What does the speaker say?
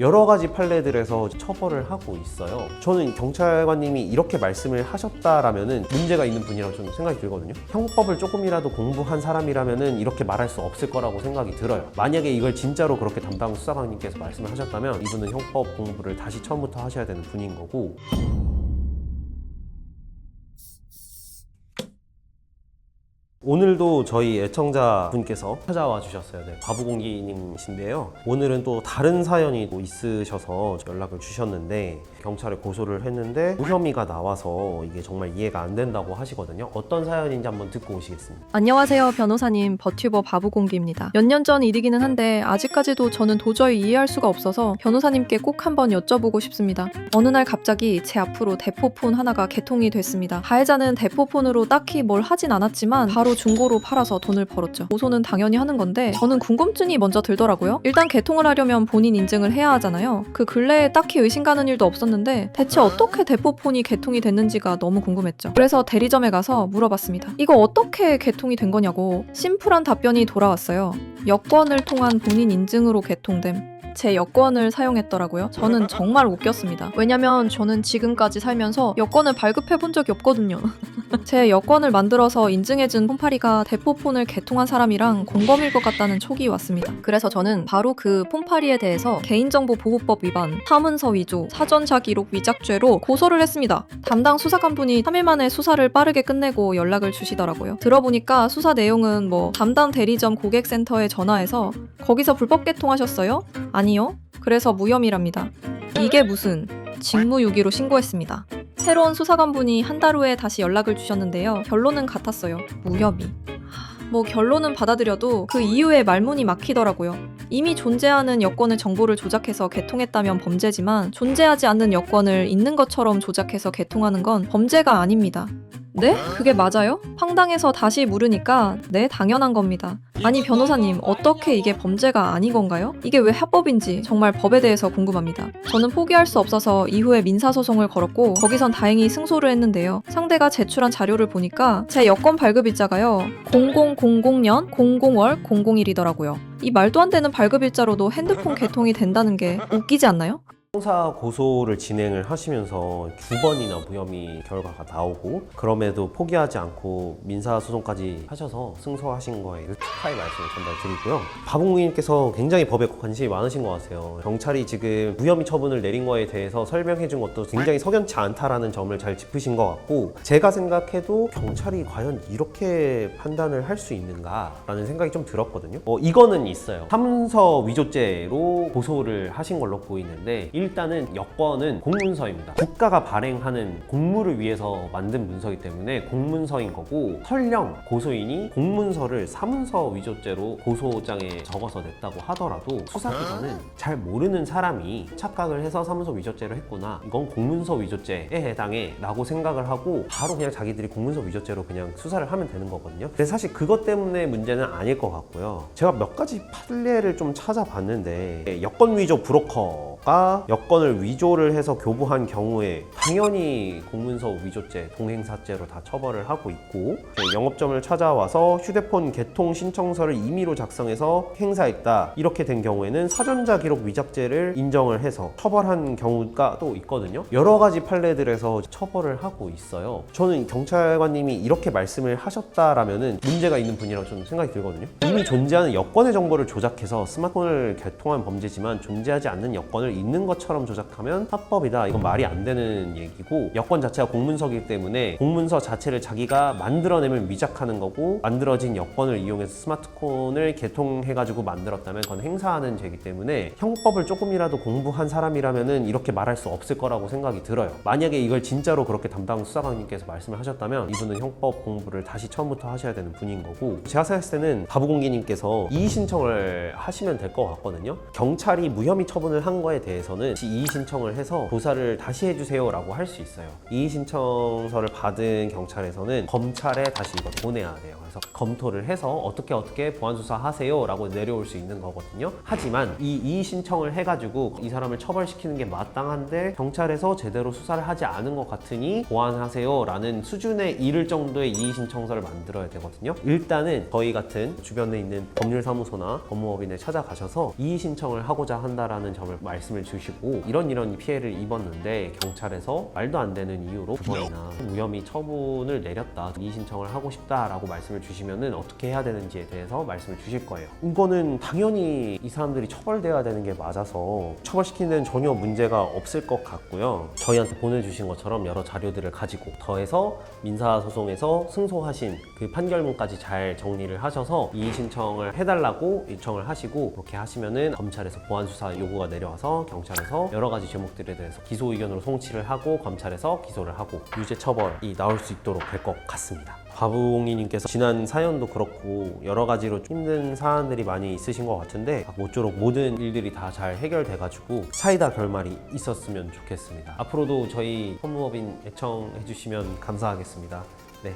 여러 가지 판례들에서 처벌을 하고 있어요. 저는 경찰관님이 이렇게 말씀을 하셨다라면은 문제가 있는 분이라고 저는 생각이 들거든요. 형법을 조금이라도 공부한 사람이라면은 이렇게 말할 수 없을 거라고 생각이 들어요. 만약에 이걸 진짜로 그렇게 담당 수사관님께서 말씀을 하셨다면 이분은 형법 공부를 다시 처음부터 하셔야 되는 분인 거고, 오늘도 저희 애청자분께서 찾아와 주셨어요. 네, 바보공기님이신데요. 오늘은 또 다른 사연이 또 있으셔서 연락을 주셨는데, 경찰에 고소를 했는데 무혐의가 나와서 이게 정말 이해가 안 된다고 하시거든요. 어떤 사연인지 한번 듣고 오시겠습니다. 안녕하세요, 변호사님. 버튜버 바보공기입니다. 몇 년 전 일이기는 한데 아직까지도 저는 도저히 이해할 수가 없어서 변호사님께 꼭 한번 여쭤보고 싶습니다. 어느 날 갑자기 제 앞으로 대포폰 하나가 개통이 됐습니다. 가해자는 대포폰으로 딱히 뭘 하진 않았지만 바로 중고로 팔아서 돈을 벌었죠. 고소는 당연히 하는 건데 저는 궁금증이 먼저 들더라고요. 일단 개통을 하려면 본인 인증을 해야 하잖아요. 그 근래에 딱히 의심 가는 일도 없었는데 대체 어떻게 대포폰이 개통이 됐는지가 너무 궁금했죠. 그래서 대리점에 가서 물어봤습니다. 이거 어떻게 개통이 된 거냐고. 심플한 답변이 돌아왔어요. 여권을 통한 본인 인증으로 개통됨. 제 여권을 사용했더라고요. 저는 정말 웃겼습니다. 왜냐면 저는 지금까지 살면서 여권을 발급해 본 적이 없거든요. 제 여권을 만들어서 인증해준 폰파리가 대포폰을 개통한 사람이랑 공범일 것 같다는 촉이 왔습니다. 그래서 저는 바로 그 폰파리에 대해서 개인정보보호법 위반, 사문서 위조, 사전자 기록 위작죄로 고소를 했습니다. 담당 수사관분이 3일 만에 수사를 빠르게 끝내고 연락을 주시더라고요. 들어보니까 수사 내용은 담당 대리점 고객센터에 전화해서 거기서 불법 개통하셨어요? 아니요. 그래서 무혐의랍니다. 이게 무슨 직무유기로 신고했습니다. 새로운 수사관분이 한 달 후에 다시 연락을 주셨는데요. 결론은 같았어요. 무혐의. 결론은 받아들여도 그 이후에 말문이 막히더라고요. 이미 존재하는 여권의 정보를 조작해서 개통했다면 범죄지만 존재하지 않는 여권을 있는 것처럼 조작해서 개통하는 건 범죄가 아닙니다. 네? 그게 맞아요? 황당해서 다시 물으니까 네, 당연한 겁니다. 아니 변호사님, 어떻게 이게 범죄가 아닌 건가요? 이게 왜 합법인지 정말 법에 대해서 궁금합니다. 저는 포기할 수 없어서 이후에 민사소송을 걸었고 거기선 다행히 승소를 했는데요. 상대가 제출한 자료를 보니까 제 여권 발급일자가요 0000년 00월 001이더라고요. 이 말도 안 되는 발급일자로도 핸드폰 개통이 된다는 게 웃기지 않나요? 형사 고소를 진행을 하시면서 2번이나 무혐의 결과가 나오고 그럼에도 포기하지 않고 민사소송까지 하셔서 승소하신 거에 축하의 말씀을 전달드리고요. 바봉님께서 굉장히 법에 관심이 많으신 것 같아요. 경찰이 지금 무혐의 처분을 내린 거에 대해서 설명해 준 것도 굉장히 석연치 않다라는 점을 잘 짚으신 것 같고, 제가 생각해도 경찰이 과연 이렇게 판단을 할 수 있는가라는 생각이 좀 들었거든요. 이거는 있어요. 사문서 위조죄로 고소를 하신 걸로 보이는데, 일단은 여권은 공문서입니다. 국가가 발행하는 공무를 위해서 만든 문서이기 때문에 공문서인 거고, 설령 고소인이 공문서를 사문서 위조죄로 고소장에 적어서 냈다고 하더라도 수사기관은 잘 모르는 사람이 착각을 해서 사문서 위조죄로 했구나, 이건 공문서 위조죄에 해당해 라고 생각을 하고 바로 그냥 자기들이 공문서 위조죄로 그냥 수사를 하면 되는 거거든요. 근데 사실 그것 때문에 문제는 아닐 것 같고요. 제가 몇 가지 판례를 좀 찾아봤는데, 여권 위조 브로커가 여권을 위조를 해서 교부한 경우에 당연히 공문서 위조죄, 동행사죄로 다 처벌을 하고 있고, 영업점을 찾아와서 휴대폰 개통 신청서를 임의로 작성해서 행사했다, 이렇게 된 경우에는 사전자 기록 위작죄를 인정을 해서 처벌한 경우가 또 있거든요. 여러 가지 판례들에서 처벌을 하고 있어요. 저는 경찰관님이 이렇게 말씀을 하셨다라면은 문제가 있는 분이라고 저는 생각이 들거든요. 이미 존재하는 여권의 정보를 조작해서 스마트폰을 개통한 범죄지만 존재하지 않는 여권을 있는 것처럼 조작하면 합법이다, 이건 말이 안 되는 얘기고, 여권 자체가 공문서이기 때문에 공문서 자체를 자기가 만들어내면 위작하는 거고, 만들어진 여권을 이용해서 스마트폰을 개통해가지고 만들었다면 그건 행사하는 죄이기 때문에 형법을 조금이라도 공부한 사람이라면 이렇게 말할 수 없을 거라고 생각이 들어요. 만약에 이걸 진짜로 그렇게 담당 수사관님께서 말씀을 하셨다면 이분은 형법 공부를 다시 처음부터 하셔야 되는 분인 거고, 제가 생각했을 때는 바보공기님께서 이의 신청을 하시면 될 것 같거든요. 경찰이 무혐의 처분을 한 거에 대해서는 이의 신청을 해서 조사를 다시 해주세요 라고 할 수 있어요. 이의 신청서를 받은 경찰에서는 검찰에 다시 이거 보내야 돼요. 그래서 검토를 해서 어떻게 보안 수사하세요 라고 내려올 수 있는 거거든요. 하지만 이 이의 신청을 해가지고 이 사람을 처벌시키는 게 마땅한데 경찰에서 제대로 수사를 하지 않은 것 같으니 보완하세요 라는 수준에 이를 정도의 이의 신청서를 만들어야 되거든요. 일단은 저희 같은 주변에 있는 법률사무소나 법무법인에 찾아가셔서 이의 신청을 하고자 한다라는 점을 말씀 말씀을 주시고 이런 피해를 입었는데 경찰에서 말도 안 되는 이유로 2번이나 무혐의 처분을 내렸다, 이의 신청을 하고 싶다라고 말씀을 주시면은 어떻게 해야 되는지에 대해서 말씀을 주실 거예요. 이거는 당연히 이 사람들이 처벌돼야 되는 게 맞아서 처벌시키는 데는 전혀 문제가 없을 것 같고요. 저희한테 보내주신 것처럼 여러 자료들을 가지고 더해서 민사소송에서 승소하신 그 판결문까지 잘 정리를 하셔서 이의 신청을 해달라고 요청을 하시고, 그렇게 하시면은 검찰에서 보안수사 요구가 내려와서 경찰에서 여러 가지 제목들에 대해서 기소 의견으로 송치를 하고 검찰에서 기소를 하고 유죄 처벌이 나올 수 있도록 될 것 같습니다. 바부공이님께서 지난 사연도 그렇고 여러 가지로 힘든 사안들이 많이 있으신 것 같은데 모쪼록 모든 일들이 다 잘 해결돼가지고 사이다 결말이 있었으면 좋겠습니다. 앞으로도 저희 법무법인 애청해주시면 감사하겠습니다. 네.